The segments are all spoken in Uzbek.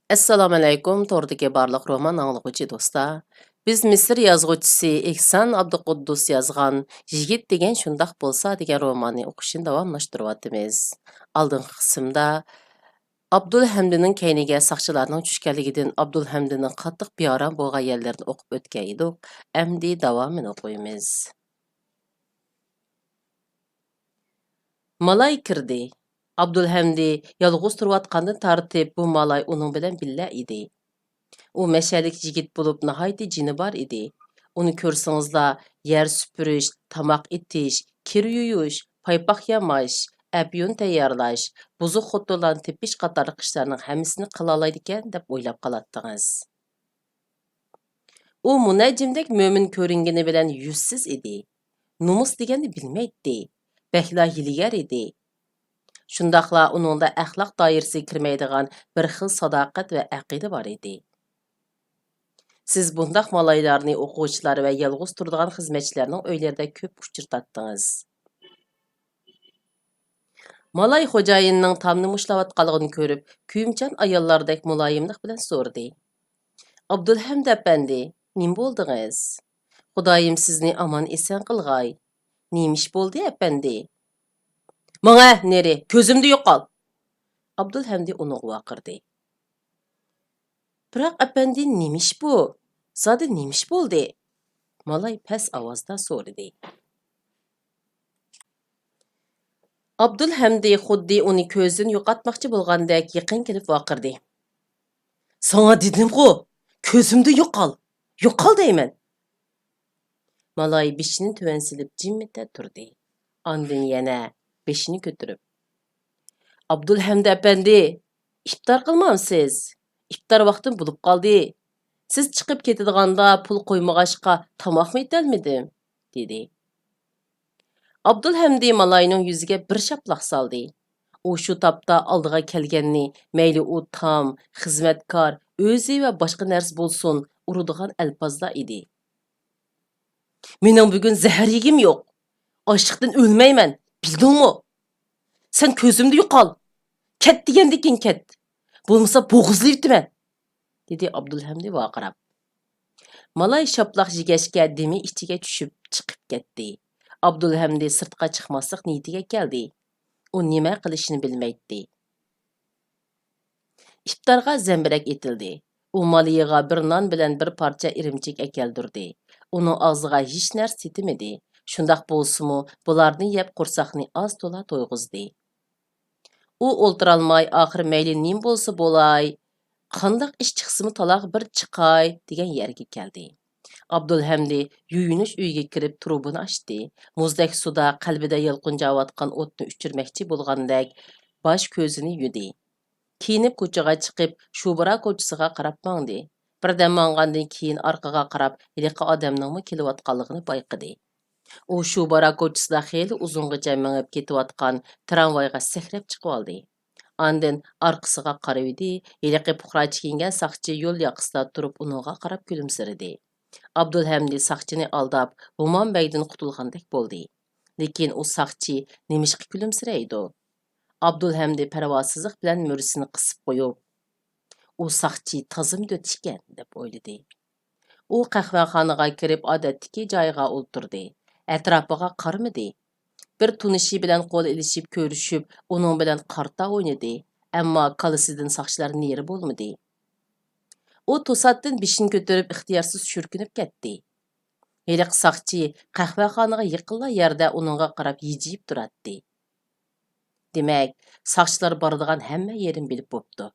Assalomu alaykum, to'rdagi barliq roman anglag'uchi do'stlar. Biz Misr yozuvchisi Ehson Abduquddus yozgan Yigit degan shundoq bo'lsa degan romanni o'qishni davomlashtiryapmiz. Oldingi qismda Abdulhamdining kayniga saqchilarning tushganligidan Abdulhamdining qattiq beoram bo'lgan yerlarini o'qib o'tgan edik. Endi davomini o'qiymiz. Malay kirdi. Abdulhamdi yolg'iz turayotgandan tartib bu malay uning bilan billa edi. U mashalik yigit bo'lib nihoyatda jini bor edi. Uni ko'rsangizlar yer supurish, tomoq itish, kir yuyish, paypoq yamash, apyun tayyorlash, buzuq xotinlarni tepish qatorliq ishlarning hammasini qila oladi ekan deb o'ylab qoladingiz. U munajjimdek mo'min ko'ringani bilan yuzsiz edi. Numus deganni bilmaydi. Bakla hiligar edi. Shundaqla uningda axloq doirasiga kirmaydigan bir xil sadoqat va aqida bor edi. Siz bundaq malaylarni o'quvchilar va yolg'iz turadigan xizmatchilarning uylarida ko'p uchratdingiz. Malay xo'jayinning tamni mushlayotganligini ko'rib, kuyimchan ayollardek muloyimlik bilan so'radi. Abdulhamd apandi, nim bo'ldingiz? Xudoyim sizni amon eson qilg'ay. Nimish bo'ldi apandi? Manga neri, ko'zimda yo'qol. Abdulhamdi uni vaqirdi. Biroq apandi nimish bu? Zodi nimish bo'ldi? Malay past ovozda so'radi. Abdulhamdi xuddi uni ko'zdan yo'qotmoqchi bo'lgandek yaqin kelib vaqirdi. Sana dedim-ku, ko'zimda yo'qol. Yo'qol deyman. Malay beshini tuvan silib jimita turdi. Ondan yana beshini ko'tarib. Abdulhamdi apandi, iftor qilmamsiz? İftar vaqtim bo'lib qoldi. Siz chiqib ketadiganda pul qo'ymag'achqa tomoqmi yetolmadim, dedi. Abdulhamdi malayning yuziga bir shaploq soldi. U shu topda oldiga kelganni, mayli u tam, xizmatkor, o'zi va boshqa narsa bo'lsin, uradigan alpozda edi. Mening bugun zahar yegim yo'q. Ochliqdan o'lmayman, bildingmi? Sen ko'zimda yo'qol. Ket degandikin ket. Bo'lmasa bo'g'izlayman, dedi Abdulhamdi vaqirab. Malay shaploq yegashga demi ichiga tushib chiqib ketdi. Abdulhamdi sirtqa chiqmaslik niyatiga keldi. U nima qilishini bilmaydi. İftarga zambirak etildi. U Maliyaga bir non bilan bir parcha irimchik akeldirdi. Uning og'ziga hech narsa yetimidi. Shundoq bo'lsa-mu, bularni yeb qursaqni oz to'la to'yg'izdi. U o'ltirolmay, oxir mayli nim bo'lsa bo'lay, qandoq ish chiqsimi taloq bir chiqay degan yerga keldi. Abdulhamdi yuyinish uyiga kirib trubini ochdi. Muzdek suda qalbida yalqinjayotgan o'tni o'chirmoqchi bo'lgandek bosh ko'zini yudi. Kiyinib ko'chaga chiqib, Shubra ko'chasiga qarab mangdi. Birdan mangandan keyin orqaga qarab, hiliqi odamning kelayotganligini payqadi. U Shubra ko'chasida xeyli uzungacha mengib ketayotgan tramvayga sakrab chiqib oldi. Ondan orqasiga qaraydi, hiliqi puqra kiyingan saqchi yo'l yoqasida turib uningga qarab kulimsiradi. Abdulhamdi saqchini aldab, Human Beydan qutulgandek bo'ldi. Lekin u saqchi nimishqa kulimsiraydi? Abdulhamdi parvosizlik bilan mursini qisib qo'yib, u saqchi tazim o'tishgan deb o'yladi. U qahvaxonaga kirib odatdagi joyiga o'ltirdi. Atrofiga qaramadi. Bir tunishi bilan qo'l ilishib ko'rishib, uning bilan qarta o'ynadi. Ammo qalisidan saqchilar neri bo'lmadi. U to'satdan beshini ko'tarib ixtiyorsiz shurkinib ketdi. Heliq saqchi qahvaxonaga yaqinla yerda uningga qarab yijib turadi. Demak, saqchilar boradigan hamma yerini bilib bo'pti.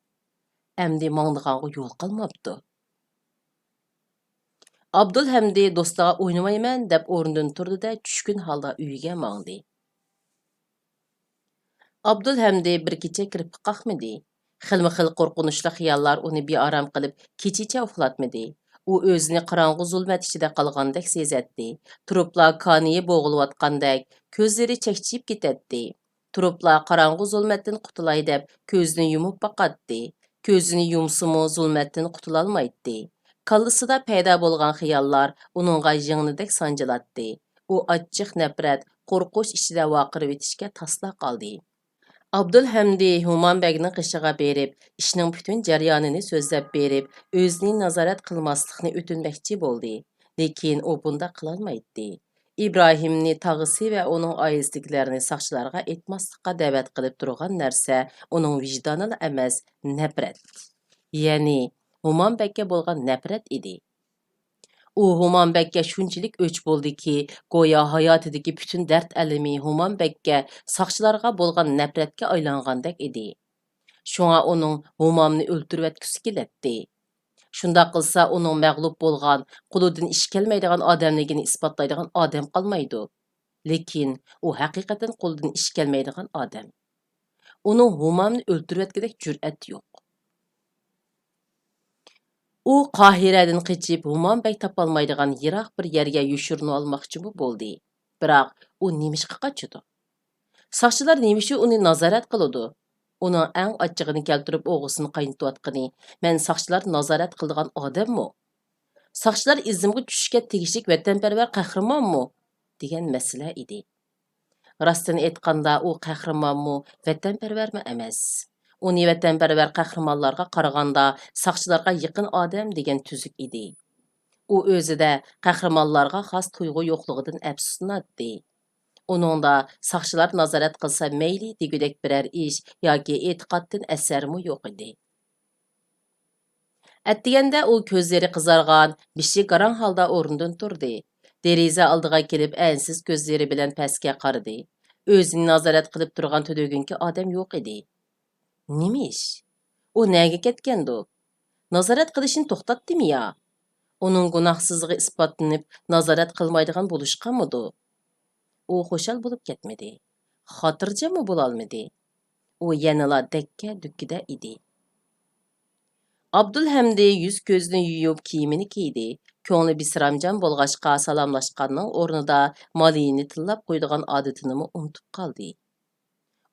Endi mangdiganga yo'l qolmabdi. Abdulhamdi do'stiga o'ynamayman deb o'rnidan turdi-da, tushkun holda uyiga mangdi. Abdulhamdi bir kecha kirib qaqmidi. Xilma-xil qo'rqinchli xiyollar uni beoram qilib, kechicha uxlatmadi. U o'zini qorong'u zulmat ichida qolgandek sezatdi. Turuplar kaniyi bo'g'ilayotgandek, ko'zlari chekchib ketadi. Turuplar qorong'u zulmatdan qutulay deb ko'zini yumib baqatdi. Ko'zini yumsimi zulmatdan qutulolmaydi. Kallasida paydo bo'lgan xiyollar uningga ying'nidek sanjilatdi. U achchiq nafrat, qo'rquv ichida vaqirib etishga tasla qoldi. Abdulhamdi Humanbegning qishiga berib, ishning butun jarayonini so'zlab berib, o'zini nazorat qilmaslikni o'tinmoqchi bo'ldi. Lekin u bunda qilolmaydi. İbrahimni tağısı va uning oilasidagilarni saqchilarga aytmaslikqa da'vat qilib turgan narsa uning vijdonida emas, nafrat. Ya'ni Humanbegga bo'lgan nafrat edi. U Humanbegga shunchalik o'ch bo'ldiki, go'yo hayotidagi butun dard alimi Humanbegga saqchilarga bo'lgan nafratga aylangandek edi. Shunga uning Humanni o'ltirib etgisi keladi. Shunda qilsa uning mag'lub bo'lgan, qo'lidan ish kelmaydigan odamligini isbotlaydigan odam qolmaydi. Lekin u haqiqatan qo'lidan ish kelmaydigan odam. Uning Humanni o'ltirib etgidek jur'at yo'q. U Qahiradan qechib Humanbeg topolmaydigan yiroq bir yerga yoshirinib olmoqchi bo'ldi. Biroq u nimishqa qochidi? Saqchilar nimishi uni nazorat qiladi? Uning eng achchig'ini keltirib o'g'isini qaynatayotgani, men saqchilar nazorat qiladigan odammi? Saqchilar izimga tushishga tegishlik vatanparvar qahramonmi? degan masala edi. Rostini aytganda u qahramonmi, vatanparvarmi emas. Uni vatanparvar qahramonlarga qaraganda saqchilarga yaqin odam degan tuzuk edi. U o'zida qahramonlarga xos tuyg'u yo'qligidan afsuslanadi. Uningda saqchilar nazorat qilsa mayli degudek biror ish yoki e'tiqoddan asarmi yo'q edi. Atdiganda u ko'zlari qizargan, bishi garang holda o'rnidan turdi. Deriza oldiga kelib ansiz ko'zlari bilan pastga qaradi. O'zini nazorat qilib turgan tudugunki odam yo'q edi. Nima ish? U nega ketgandi? Nazorat qilishni to'xtatdimi ya? Uning gunohsizligi isbotlanib, nazorat qilmaydigan bo'lishqanmidi? U xushal bo'lib ketmadi. Xotirjammi bo'lolmadi. U yanala dakka-dukkida edi. Abdulhamdi yuz ko'zini yuyib kiyimini kiydi. Ko'ngli bisramjon bo'lg'achqa salomlashganning o'rnida maliyni tillab qo'ydigan odatini unutib qoldi.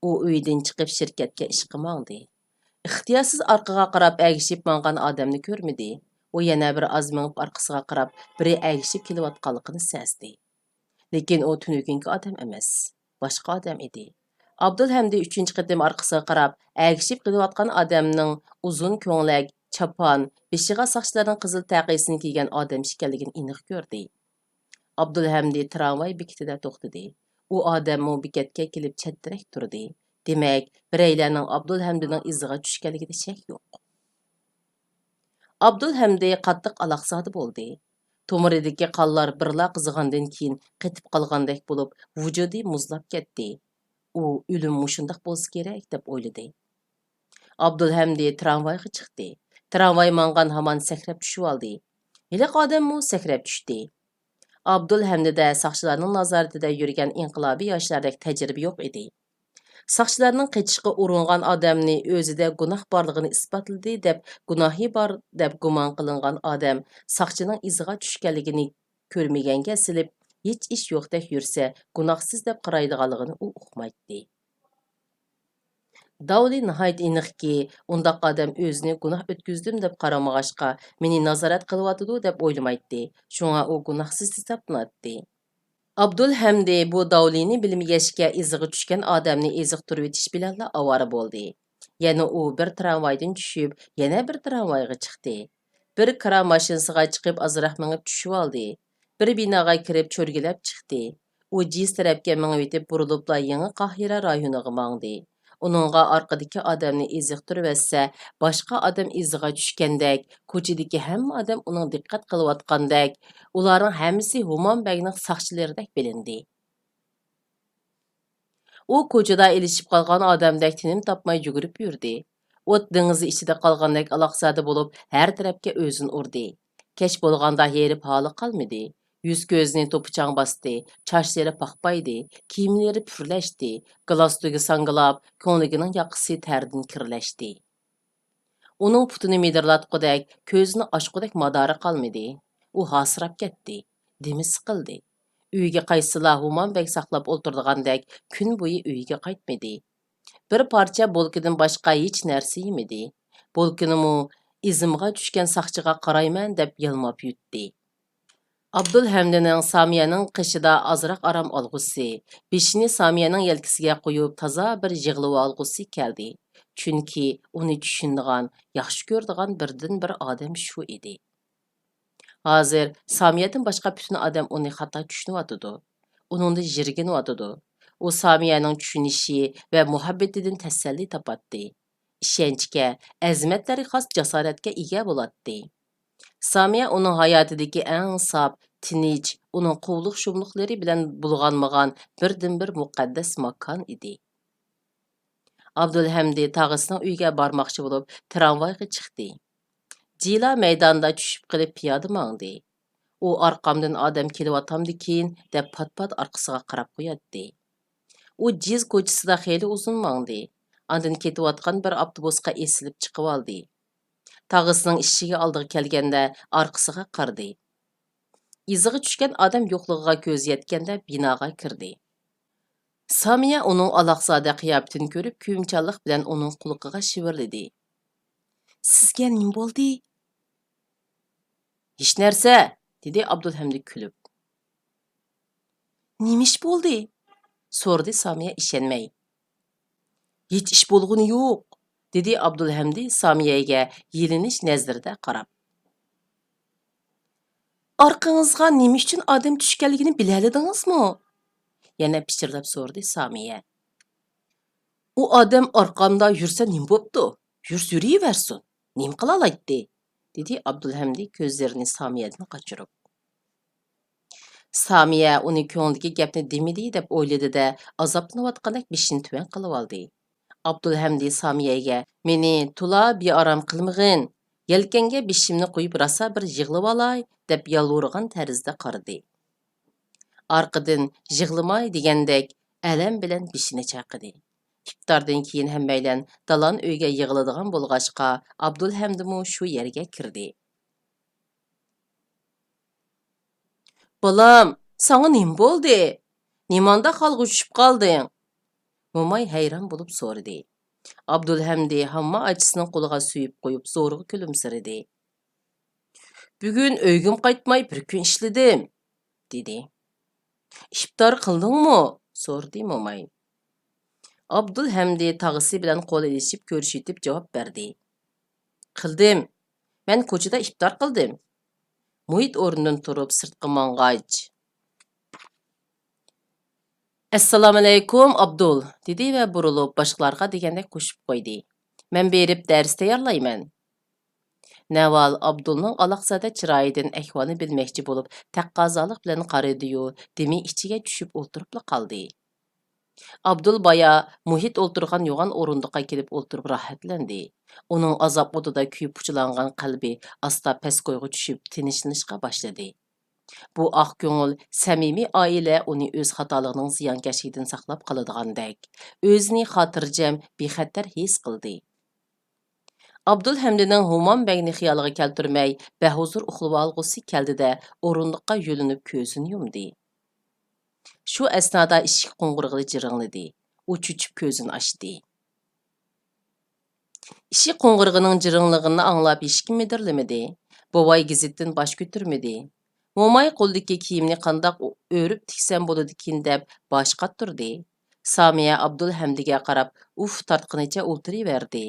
U uydan chiqib shirkatga ishga mangdi. İxtiyorsiz orqaga qarab agishib mangan odamni ko'rmadi. U yana bir oz minib orqasiga qarab, biri agishib kelayotganligini sezdi. Lekin u tunugungi odam emas, boshqa odam edi. Abdulhamdi 3-chi qatim orqasiga qarab, agishib kelayotgan odamning uzun ko'nglak, chapon, beshiga saqchilarning qizil taqisini kiygan odam ekanligini aniq ko'rdi. Abdulhamdi tramvay bekatida to'xtadi. U odam bekatga kelib chettirek turdi. Demak, bireylarning Abdulhamdining iziga tushganligida shak yo'q. Abdulhamdi qattiq alaqsadi bo'ldi. Tomiridagi qonlar birla qizigandan keyin qetib qolgandek bo'lib, vujudi muzlab ketdi. U o'lim mushundaq bo'lsa kerak deb o'yladi. Abdulhamdi tramvayga chiqdi. Tramvay mangan hamon sakrab tushib oldi. Hiliq odammi sakrab tushdi. Abdulhamdida saqchilarning nazoratida yurgan inqilobiy yoshlardek tajriba yo'q edi. Saqchilarning qechishga uringan odamni o'zida gunoh borligini isbotladi deb gunohi bor deb gumon qilingan odam saqchining iziga tushganligini ko'rmaganga silib, hech ish yo'qdek yursa, gunohsiz deb qaraydiganligini u uqmaydi. Davli nihoyat aniqki, undaq odam o'zini gunoh o'tkazdim deb qaramag'ashqa, meni nazorat qilyotidi deb o'ylamaydi. Shunga u gunohsiz hisoblanadi. Abdulhamdi bu davlini bilmagachga iziga tushgan odamni eziqtirib etish bilanla avara bo'ldi. Yana u bir tramvaydan tushib, yana bir tramvayga chiqdi. Bir kira mashinasiga chiqib azroq minib tushib oldi. Bir binoga kirib cho'rgilab chiqdi. U jiz tarafga minib etib burilibla yangi Qahira rayoniga mangdi. Uningga orqadagi odamni eziqtirib etsa, boshqa odam iziga tushgandek, ko'chadagi hamma odam uning diqqat qilayotgandek, ularning hammasi Humanbegning saqchilaridek bilindi. U ko'chada ilishib qolgan odamdek tinim topmay yugurib yurdi. O't dengizi ichida qolgandek alaqsada bo'lib, har tarafga o'zini urdi. Kech bo'lganda yerib holi qolmadi. Yuz ko'zini to'pichang bosdi, chochlari paxpaydi, kiyimlari purlashdi, galastugi sangilab, ko'ngligining yoqisi tardan kirlashdi. Uning putini midirlatqudek, ko'zini ochqudek madori qolmadi. U hasrab ketdi, demi siqildi. Uyga qaysila Humanbeg saqlab o'ltirdigandek kun bo'yi uyga qaytmadi. Bir parcha bolkidan boshqa hech narsa yemadi. Bolkinimi izimga tushgan saqchiga qarayman deb yalmab yutdi. Abdulhamdining Samiyaning qishida azroq aram olg'usi, beshini Samiyaning yelkasiga qo'yib, toza bir yig'lab olg'usi keldi. Chunki uni tushunadigan, yaxshi ko'radigan birdan bir odam shu edi. Hozir Samiyadan boshqa butun odam uni xato tushunyotidi. Uningda jirginyotidi. U Samiyaning tushunishi va muhabbatidan tasalli topatdi. Ishonchga, azimatlariga xos jasoratga ega bo'ladi. Samiya uning hayotidagi eng sof, tinch, uning quvliq shumliqlari bilan bulg'anmagan birdan-bir muqaddas makon edi. Abdulhamdi tog'asining uyiga bormoqchi bo'lib, tramvayga chiqdi. Jila maydonda tushib qilib piyoda mangdi. U orqamdan odam kelyotgandikin deb pat-pat orqasiga qarab qo'yatdi. U Jiz ko'chasida xeyli uzun mangdi. Ondan ketayotgan bir avtobusga esilib chiqib oldi. Tog'asining ishiga oldiga kelganda orqasiga qaradi. Iziga tushgan odam yo'qligiga ko'z yetganda binoga kirdi. Samiya uning aloqzoda qiyofatini ko'rib, kuyimchanlik bilan uning quloqiga shivirladi. "Sizga nima bo'ldi?" "Hech narsa", dedi Abdulhamid kulib. "Nima ish bo'ldi?" so'radi Samiya ishonmay. "Hech ish bo'lg'uni yo'q", dedi Abdulhamid Samiyaga yelinish nazarida qarab. "Orqangizga nima uchun odam tushganligini biladingizmi?" yana pichirlab so'radi Samiya. "U odam orqamda yursa nima bo'pti? Yuraversin. Nima qila oladi?" dedi Abdulhamid ko'zlarini Samiyadan qochirib. Samiya uni ko'nglidagi gapni demidi deb o'yladi-da, azoblanayotgandek beshini tuvan qilib oldi. Abdulhamid Samiyaga, "Meni tula bearam qilmag'in. Yelkanga beshimni qo'yib rosa bir yig'lab olay" deb yalvurgan tarzda qaradi. Arqadan yig'lamay degandek alam bilan beshini chaqidi. İftardan keyin hammaylar dalon uyga yig'iladigan bo'lg'achqa, Abdulhamidmi shu yerga kirdi. "Bolam, sana nima bo'ldi? Nimanda holga tushib qolding?" Mo'may hayron bo'lib so'radi. Abdulhamid hamma ochisining qo'liga suyib qo'yib zo'rg'a kulimsiradi. "Bugun uygim qaytmay bir kun ishladim", dedi. "Iftor qildingmi?" so'radi Mo'may. Abdulhamid tog'asi bilan qo'l ilishib ko'rishib javob berdi. "Qildim. Men ko'chada iftor qildim." Muhit o'rnidan turib sirtqa mang'ach. "Assalomu alaykum, Abdul", dedi va burilib boshqalarga degandek qo'shib qo'ydi. "Men berib dars tayyorlayman." Naval Abdulning aloqsada chiroyidan ahvolini bilmoqchi bo'lib, taqqozolik bilan qaradi-yu, demi ichiga tushib o'tiribla qoldi. Abdul baya muhit o'tirgan yo'g'on o'rindiqqa kelib o'tirib rohatlandi. Uning azob o'tida kuyib puchlangan qalbi asta pastgo'yga tushib tinchlanishga boshladi. Bu oq ko'ngil, samimiy oila uni o'z xatoligining ziyonkashligidan saqlab qoladigandek, o'zini xotirjam, bexatar his qildi. Abdulhamidning Humon bagni xiyoliga keltirmay, bahuzur uxlab olg'usi keldida o'rindiqqa yo'linib ko'zini yumdi. Shu asnoda eshik qo'ng'irog'i jiringladi. U cho'chib ko'zini ochdi. Eshik qo'ng'irog'ining jiringligini anglab hech kim midirlamadi. Bovay gazitdan bosh ko'tarmadi. Mo'may qo'ldagi kiyimni qandoq o'rib tiksam bo'ladikin deb bosh qottirdi. Samiya Abdulhamidga qarab uf tortqinicha o'tiraverdi.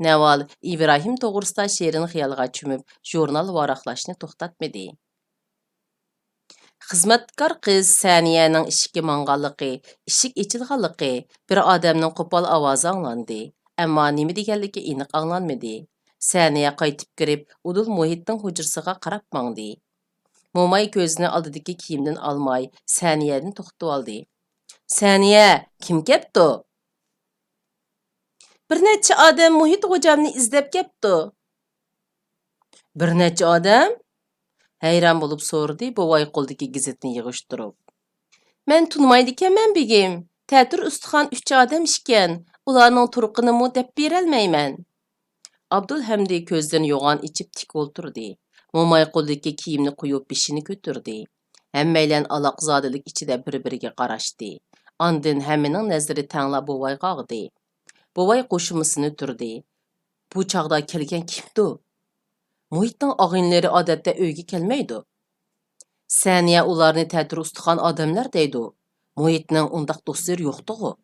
Naval Ibrohim to'g'risida she'rin xiyolga cho'mib, jurnal varaqlashni to'xtatmadi. Xizmatkor qiz Saniyaning eshikka manganligi, eshik ochilganligi, bir odamning qo'pol ovozi anglandi. Ammo nima deganligi aniq anglanmadi. Saniya qaytib kirib, udul muhitning hujrasiga qarab mangdi. Mo'may ko'zini oldidagi kiyimdan olmay, Saniyadan to'xtab oldi. "Saniya, kim kepti?" "Bir necha odam muhit xo'jamni izlab kepti." "Bir necha odam?" hayron bo'lib so'radi bovay qo'ldagi gazetni yig'ishtirib. "Men tunmaydi ekanman begim. Ta'tir ustixon 3 odam ishkan. Ularning turqinimi deb berolmayman." Abdulhamid ko'zdan yo'g'on ichib tik o'ltirdi. Mo'may qo'ldagi kiyimni qo'yib beshini ko'tardi. Hammaylar aloqzodalik ichida bir-biriga qarashdi. Ondan hammaning nazari tanglab bovayga og'di. Bovay qo'shimsini turdi. "Bu chaqda kelgan kimdi? Muhitning og'inlari odatda uyga kelmaydi. Saniya ularni tədbir ustuxan adamlar deydi. Muhitning undaq dostları yo'qdi-ku.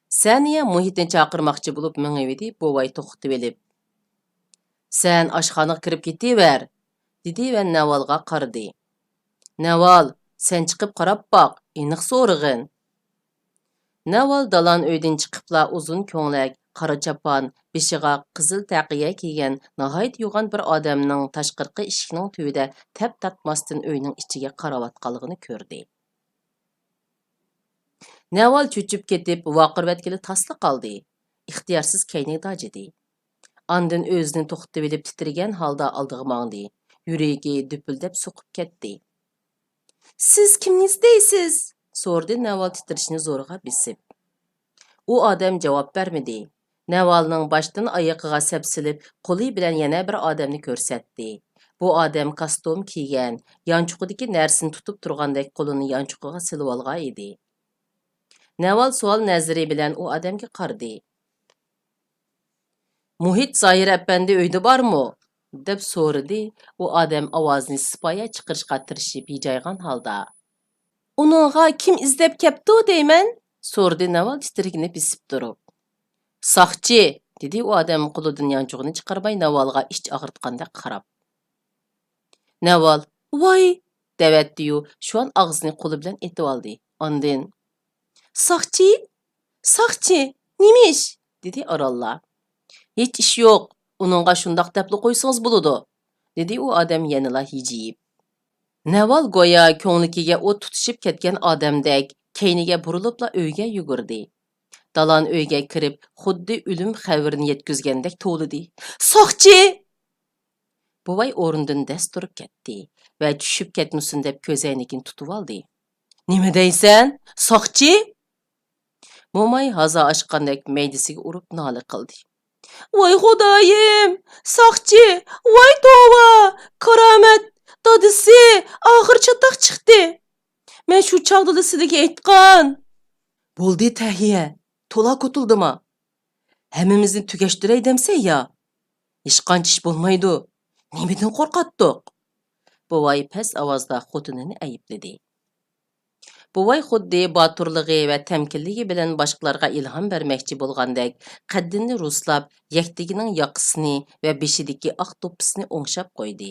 Saniya Muhitni chaqirmoqchi bo'lib mingividi, bovay to'xtatib elib. Sen oshxonaga kirib ketaver, dedi va Navalga qaradi. Naval, sen chiqib qarab boq, aniq so'rag'in. Naval dalan uydan chiqibla uzun ko'nglak, qora chapon, beshiga qizil taqiya kiygan nihoyat yo'g'on bir odamning tashqirqi eshikning tubida tap tatmasdan uyning ichiga qarayotganligini ko'rdi. Naval cho'chib ketib, voqirvatkili tasli qoldi. İxtiyorsiz kayniga dojidi. Andın o'zini to'xtatib olib titrigan holda oldiga mangdi. Yuragi dupildab so'qib ketdi. Siz kimniz deysiz? So'rdi Naval titrishni zo'rg'a bisib. U odam javob bermadi. Navalning boshdan oyoqiga sapsilib, qo'li bilan yana bir odamni ko'rsatdi. Bu odam kostyum kiygan, yanchuqidagi narsani tutib turgandek qo'lini yanchuqiga silib olgan edi. Naval savol nazari bilan u odamga qaradi. Muhit Zohir apandi uyda bormi? Deb so'radi. U odam ovozini sipoya chiqarishga tirishib yijaygan holda. Uningga kim izlab kepti deyman? So'rdi Naval titrigini bisib turib. Soqchi, dedi u odam qo'lidan yanchug'ini chiqarmay Navalga ich og'ritgandek qarab. Naval, voy, devatdi-yu, shu an og'zini qo'li bilan etib oldi. Ondan Soqchi? Soqchi, nima ish? dedi oralla. Hech ish yo'q. Uningga shundoq deb qo'ysangiz bo'ladi, dedi u odam yanala hijiyib. Naval go'yo ko'ngliga o't tutishib ketgan odamdek keyniga burilibla uyga yugurdi. Dalan uyga kirib, xuddi o'lim xabarini yetkazgandek to'lidi. Soqchi! Buvay o'rnidan dast turib ketdi va tushib ketmasin deb ko'zoynagini tutib oldi. Nima deysan? Soqchi? Mo'may hazo ochgandek maydasiga urib nola qildi. Voy xudoyim! Soqchi! Voy tova! Karomat! Dadisi! Oxir chatoq chiqdi. Men shu chog'da sizga aytgan. Bo'ldi tahiya. To'la qutildimi? Hammamizni tugashtiray demsa ya. Hech qancha ish bo'lmaydi. Nimadan qo'rqatdiq? Buvay past ovozda xotinini aybladi. Buvay xuddi boturligi va tamkinligi bilan boshqalarga ilhom bermoqchi bo'lgandek, qaddini ruslab, yaktigining yoqasini va beshidagi oq to'ppisini o'ngshab qo'ydi.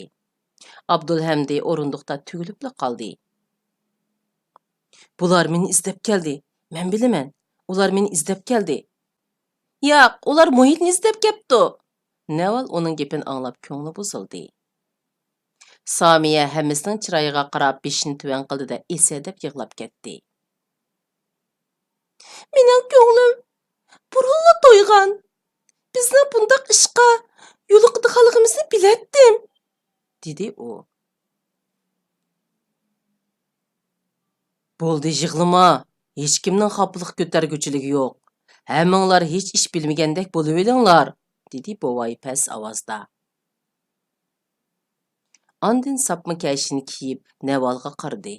Abdulhamdi o'rindiqda tugilibla qoldi. Bular meni izlab keldi. Men bilaman. Ular meni izlab keldi. Yo'q, ular Muhitni izlab kelibdi. Naval uning gapini anglab ko'ngli buzildi. Samiya hammasining chiroyiga qarab beshini tuvan qildi-da, esa deb yig'lab ketdi. Mening ko'nglim burulla to'ygan. Bizning bundaq ishqa yo'liqdiganligimizni bilatdim, dedi u. Bo'ldi, yig'lama. Hech kimning xafliq ko'targuchiligi yo'q. Hammanglar hech ish bilmagandek bo'lib elinglar, dedi buvay past ovozda. Andin sapma kayishini kiyib Navalga qaradi.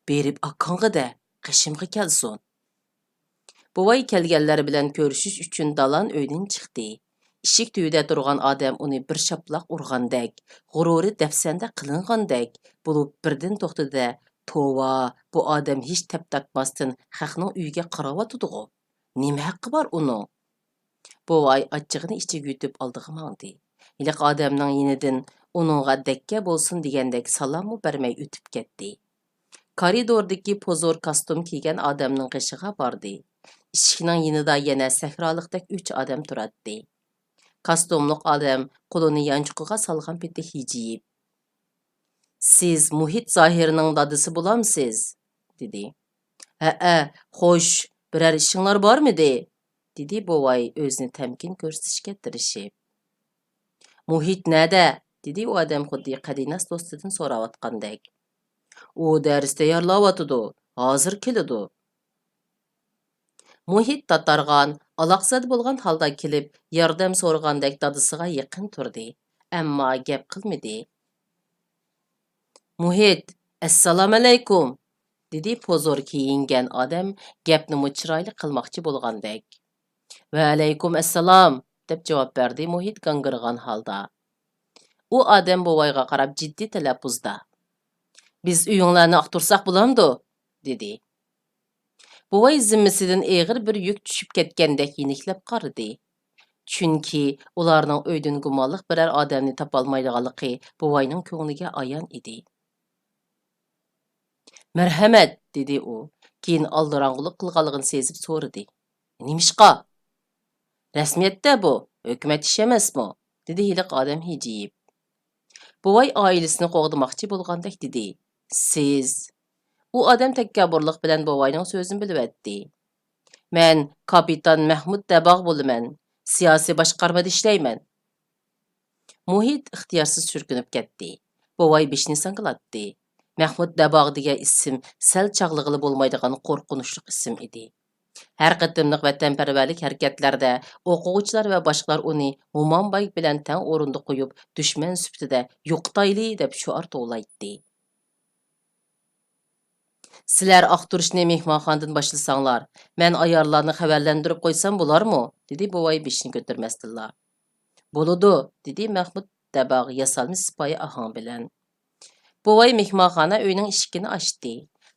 Berib akang'ida qishimga kelsin. Buvay kelganlar bilan ko'rishish uchun dalan uydan chiqdi. Eshik tubida turgan odam uni bir shaplaq urgandek, g'ururi dafsanda qilingandek bo'lib birdan to'xtadi. Tova, bu odam hech tap tatmasdan xalqning uyiga qarayotdi-ku. Nima haqqi bor uning? Buvay achchig'ini ichiga yutib oldiga mangdi. Iliq odamning yenidan uningga dakka bo'lsin degandek salommu bermay o'tib ketdi. Koridordagi pozor kostyum kiygan odamning qishiga bordi. Eshikning yonida yana sahrolikdek 3 odam turardi. Kostyumliq odam qo'lini yanchuqiga solgan peti hijiyib. Siz Muhit Zohirning dadisi bo'lamsiz, dedi. Ha, xo'sh, biror ishinglar bormidi? dedi buvay o'zini tamkin ko'rsatishga tirishib. Muhit nada? dedi u odam xuddi qadinas do'stidan so'rayotgandek. U dars tayyorlayotdi. Hozir keladi. Muhit tatargan, alaqsad bo'lgan holda kelib, yordam so'ragandek dadisiga yaqin turdi. Ammo gap qilmadi. Muhit, assalomu alaykum, dedi pozor kiyingan odam gapni chiroyli qilmoqchi bo'lgandek. Va alaykum assalom, deb javob berdi Muhit gangirgan holda. U odam buvayga qarab jiddiy talaffuzda. Biz uyuңlarni aqtursak bulamdı, dedi. Buvay zimmisidan ağır bir yük düşüp ketgandek yeniklep qaradı. Chunki ularning öydün gumonliq biror odamni topolmaydiganligi buvayning ko'ngliga ayon edi. Marhamat, dedi u. Keyin aldirang'ulik qilganligini sezib so'radi. Nimishqa? Rasmiyatda bu, hukumat ish emasmi? Dedi hiliq odam hijiyib. Buvay oilasini qo'g'dimoqchi bo'lgandek dedi. Siz. U odam takabburlik bilan buvayning so'zini bilib etdi. Men kapitan Mahmud Dabog' bo'laman. Siyosiy boshqarmada ishlayman. Muhit ixtiyorsiz surkunib ketdi. Buvay beshini sanqilatdi. Mahmud Dabog' degan ism sal chog'lig'ili bo'lmaydigan qo'rqinchli ism edi. Har qatimliq vatanparvarlik harakatlarda o'quvchilar va boshqalar uni Mo'monbay bilan tang o'rinda qo'yib, dushman sifatida yo'qtayli deb shuar to'g'laydi. Sizlar aqturishni mehmonxonadan boshlasanglar, men ayollarni xabarlantirib qo'ysam bo'larmi? dedi buvay beshini ko'tarmasdilla. Bo'ladi, dedi Mahmud Dabog' yasalmi sipoyi ahang bilan. Buvay mehmonxona uyning eshigini ochdi.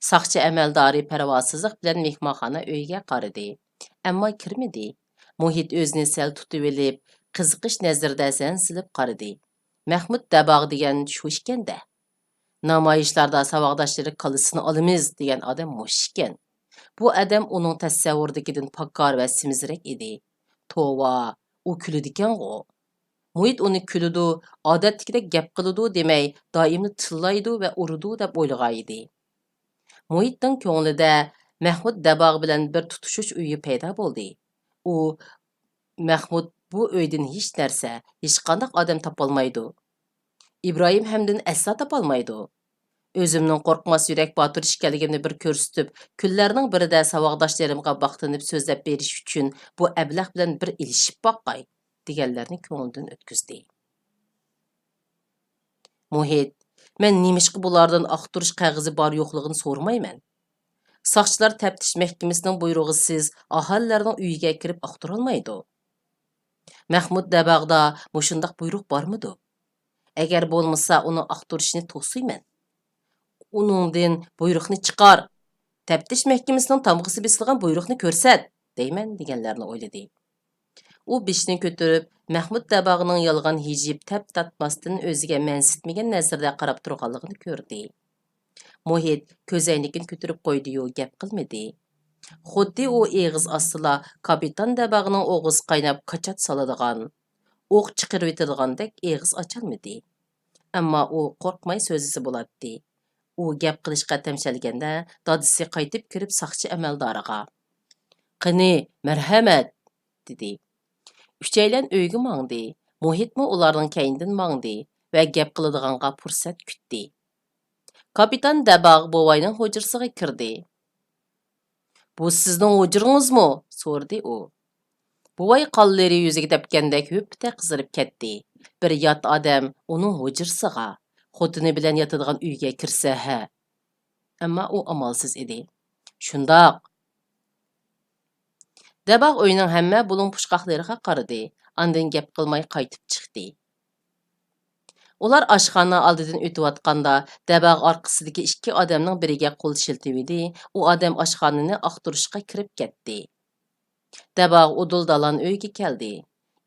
Saqchi amaldori parvosizlik bilan mehmonxona uyiga qaradi. Ammo kirmadi. Muhit o'zini sal tutib olib, qiziqish nazarida silib qaradi. Mahmud Dabog' degan shu ekan-da. Namoyishlarda saboqdoshlari kallasini olamiz degan odam mush ekan. Bu odam uning tasavvuridagidan pakkor va simizrak edi. Tova, u kuladigan-ku. Muhit uni kuludi, odatdagidek gap qiladi demay, doimli tillaydi va urudi deb o'ylagan edi. Muhitning ko'nglida Mahmud Dabog' bilan bir tutishish uyi paydo bo'ldi. U Mahmud bu uydan hech narsa, hech qanday odam topolmaydi. İbrahim hamdan asla topolmaydi. O'zimning qo'rqmas yurak botir ekanligimni bir ko'rsatib, kunlarning birida saboqdoshlarimga vaqtinib so'zlab berish uchun bu ablah bilan bir ilishib boqay deganlarni ko'nglidan o'tkazdi. Muhit, men nimishqa bulardan aqturish qog'ozi bor yo'qligini so'rmayman. Saqchilar taftish mahkamasining buyrug'isiz aholilarning uyiga kirib aqturolmaydi. Mahmud Dabog'da mushundaq buyruq bormidi? Agar bo'lmasa, uni aqturishni to'siyman. Uningdan buyruqni chiqar. Taftish mahkamasining tamg'isi bisilgan buyruqni ko'rsat, deyman deganlarni o'yladi. U beshini ko'tarib, Mahmud Dabog'ning yolg'on hijib tap tatmasdan o'ziga mansitmagan nazarda qarab turganligini ko'rdi. Muhit ko'zoynagini ko'tarib qo'ydi-yu, gap qilmadi. Xuddi u eg'iz ostila kapitan Dabog'ning o'g'iz qaynab qachat soladigan, o'q chiqirib etadigandak eg'iz ocholmadi. Ammo u qo'rqmay so'zisi bo'ladi. U gap qilishga tamshalganda dadisi qaytib kirib saqchi amaldoriga "Qani, marhamat", dedi. Uchaylan uyga mangdi. Muhitmi ularning kaynidan mangdi va gap qiladiganga fursat kutdi. Kapitan Dabog' buvayning hujrasiga kirdi. "Bu sizning hujringizmi?" so'radi u. Buvay qonlari yuziga tepgandek hüpte qizarib ketdi. Bir yot odam uning hujrasiga, xotini bilan yotadigan uyga kirsa ha. Ammo u amalsiz edi. Shundoq. Dabog' uyning hamma bulun pushqoqlariga qaradi. Ondan gap qilmay qaytib chiqdi. Ular oshxona oldidan o'tayotganda Dabog' orqasidagi ikki odamning biriga qo'l shiltibdi. U odam oshxonani aqturishga kirib ketdi. Dabog' udul dalan uyga keldi.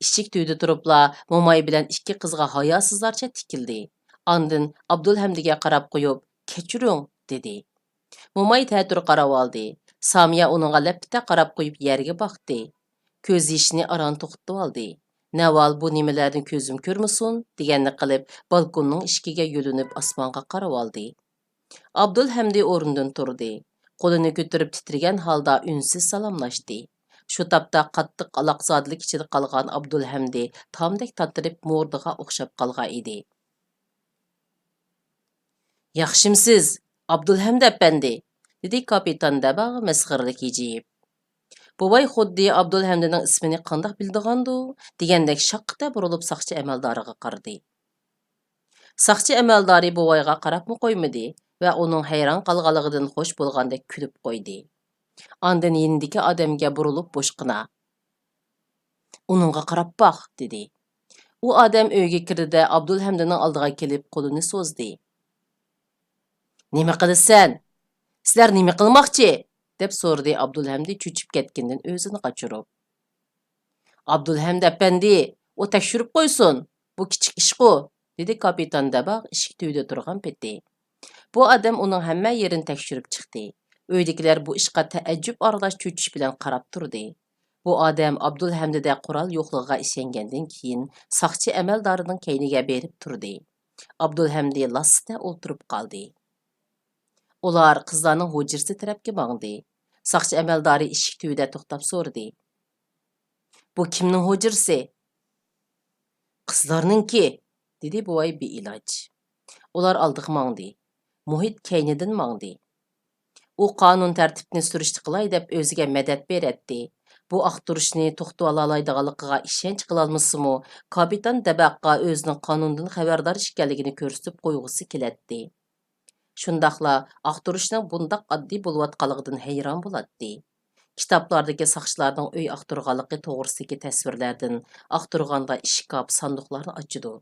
Ishik tuyda turibla Mo'may bilan ikki qizga hayosizlarcha tikildi. Ondan Abdulhamdiga qarab qo'yib, "Kechiring", dedi. Mo'may ta'tir qarab oldi. Samiya uningga lapta qarab qo'yib yerga boqdi. Ko'z yishini aran to'xtatib oldi. "Naval bu nimalarni ko'zim ko'rmasin" deganni qilib, balkonning ishigiga yo'linib osmonga qarab oldi. Abdulhamdi o'rnidan turdi. Qo'lini ko'tarib titrigan holda unsiz salomlashdi. Shu topda qattiq aloqzodlik ichida qolgan Abdulhamdi tomdek tatirib mo'rdiga o'xshab qolgan edi. "Yaxshimsiz, Abdulhamdi apandi", dedi kapitan Dabog' masxaralik yijib. Buvay xuddi Abdulhamdining ismini qandoq bildigandu degandek shaqqa burilib saqchi amaldoriga qaradi. Saqchi amaldori buvayga qarabmi qo'ymadi va uning hayron qolganligidan xush bo'lgandek kulib qo'ydi. Ondan yendiki odamga burilib boshqina. "Uningga qarab boq", dedi. U odam uyga kirdi-da Abdulhamdining oldiga kelib qo'lini so'zdi. Nima qilasan? Sizlar nima qilmoqchi? deb so'radi Abdulhamdi cho'chib ketgandan o'zini qochirib. Abdulhamid apandi, o tekshirib qo'ysin. Bu kichik ish-ku, dedi kapitan Dabaq eshik tubida turgan peti. Bu odam uning hamma yerini tekshirib chiqdi. Uydagilar bu ishga taajjub aralash cho'chish bilan qarab turdi. Bu odam Abdulhamdida qurol yo'qligiga ishongandan keyin soqchi amaldorining keyniga berib turdi. Abdulhamdi lasda o'tirib qoldi. Ular qizlarning hujrasi tarafga bordi. Soqchi amaldori eshik tubida to'xtab so'radi. Bu kimning hujrasi? Qizlarningki, dedi buvay beiloj. Ular oldiga mangdi. Muhit keynidan mangdi. U qonun tartibni surishti qilay deb o'ziga madad beradi. Bu aqtirishni to'xtab olaydiganligiga ishonch qilolmasimi, kapitan Dabaqqa o'zining qonundan xabardor ekanligini ko'rsatib qo'yg'isi keladi. Shundaqla aqtirishning bundaq oddiy bo'layotganligidan hayron bo'ladi. Kitaplardagi soqchilarning uy aqtirganligi to'g'risidagi tasvirlardan aqtirganda ishkop, sanduqlarni ochidi.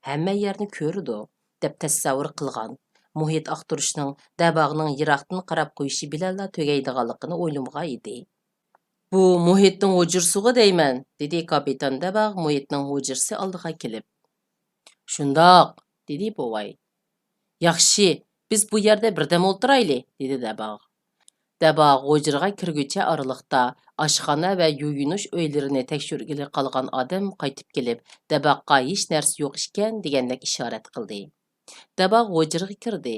Hamma yerni ko'ridi deb tasavvur qilgan. Muhit aqtirishning Dabaqning yiroqdan qarab qo'yishi bilanla tugaydiganligini o'ylamagan edi. Bu Muhitning hujrasiga deyman, dedi kapitan Dabaq Muhitning hujrasi oldiga kelib. Shundoq, dedi buvay. Yaxshi, biz bu yerda birdam o'tirayli, dedi Dabaq. Dabaq hujraga kirgucha oraliqda oshxona va yuyinish uylarini tekshirgili qolgan odam qaytib kelib, Dabaqqa hech narsa yo'q ekan degandek ishorat qildi. Dabaq hujraga kirdi.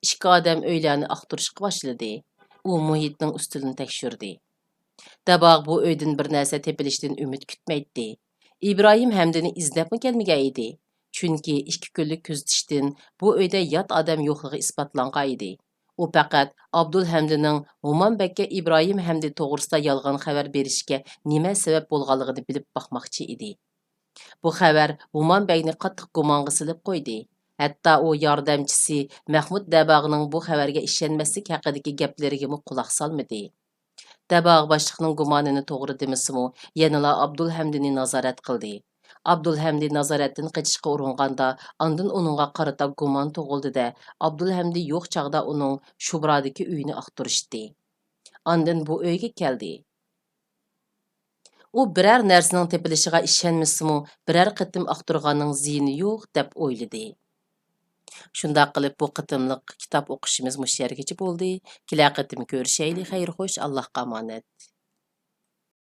Ikki odam uylarni aqtirishga boshladi. U Muhitning ustidan tekshirdi. Dabaq bu uydan bir narsa tepilishdan umid kutmaydi. İbrahim Hamdini izlabmi kelmagan edi. Chunki 2 kunlik kuzatishdan bu uyda yot odam yo'qligi isbotlangan edi. U faqat Abdulhamdining Humanbekka İbrahim Hamdi to'g'risida yolg'on xabar berishga nima sabab bo'lganligini bilib boqmoqchi edi. Bu xabar Humanbekni qattiq gumonga silib qo'ydi. Hatto u yordamchisi Mahmud Dabaqning bu xabarga ishonmaslik haqidagi gaplariga quloq solmadi. Dabaq boshliqning gumonini to'g'ri demisimi, yanala Abdulhamdini nazorat qildi. Abdulhamdi nazoratdan qochishga uringanda, ondan uningga qarata gumon tug'ildi-da, Abdulhamdi yo'q chog'da uning Shubradagi uyini aqtirishdi. Ondan bu uyga keldi. U biror narsaning tepilishiga ishonmasimi, biror qitim aqtirganning ziyini yo'q deb o'yladi. Shundoq qilib bu qitimliq kitob o'qishimiz mush yergacha bo'ldi. Kelar qitim ko'rishaylik, xayr xo'sh, Allohga omonat.